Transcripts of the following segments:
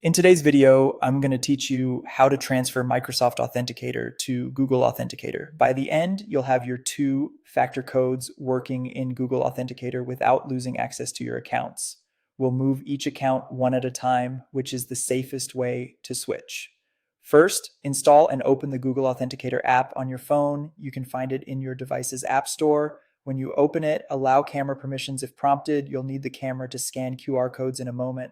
In today's video, I'm going to teach you how to transfer Microsoft Authenticator to Google Authenticator. By the end, you'll have your two-factor codes working in Google Authenticator without losing access to your accounts. We'll move each account one at a time, which is the safest way to switch. First, install and open the Google Authenticator app on your phone. You can find it in your device's app store. When you open it, allow camera permissions if prompted. You'll need the camera to scan QR codes in a moment.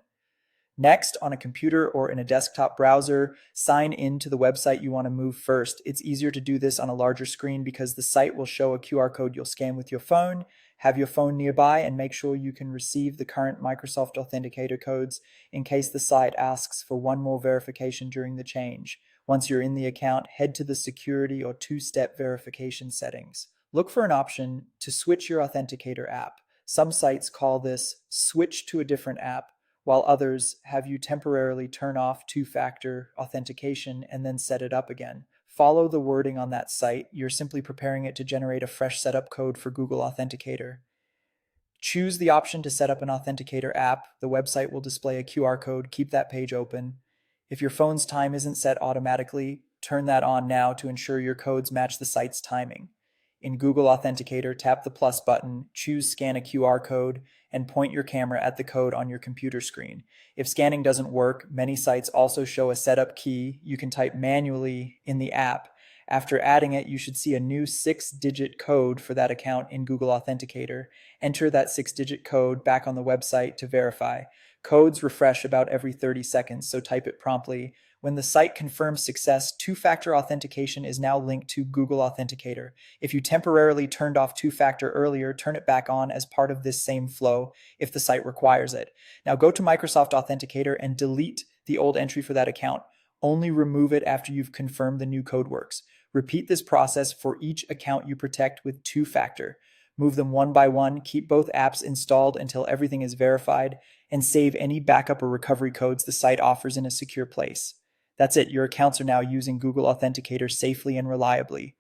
Next, on a computer or in a desktop browser, sign in to the website you want to move first. It's easier to do this on a larger screen because the site will show a QR code you'll scan with your phone. Have your phone nearby and make sure you can receive the current Microsoft Authenticator codes in case the site asks for one more verification during the change. Once you're in the account, head to the security or two-step verification settings. Look for an option to switch your Authenticator app. Some sites call this switch to a different app, while others have you temporarily turn off two-factor authentication and then set it up again. Follow the wording on that site. You're simply preparing it to generate a fresh setup code for Google Authenticator. Choose the option to set up an Authenticator app. The website will display a QR code. Keep that page open. If your phone's time isn't set automatically, turn that on now to ensure your codes match the site's timing. In Google Authenticator, tap the plus button, choose Scan a QR code, and point your camera at the code on your computer screen. If scanning doesn't work, many sites also show a setup key you can type manually in the app. After adding it, you should see a new 6-digit code for that account in Google Authenticator. Enter that 6-digit code back on the website to verify. Codes refresh about every 30 seconds, so type it promptly. When the site confirms success, two-factor authentication is now linked to Google Authenticator. If you temporarily turned off two-factor earlier, turn it back on as part of this same flow if the site requires it. Now go to Microsoft Authenticator and delete the old entry for that account. Only remove it after you've confirmed the new code works. Repeat this process for each account you protect with two-factor. Move them one by one, keep both apps installed until everything is verified, and save any backup or recovery codes the site offers in a secure place. That's it. Your accounts are now using Google Authenticator safely and reliably.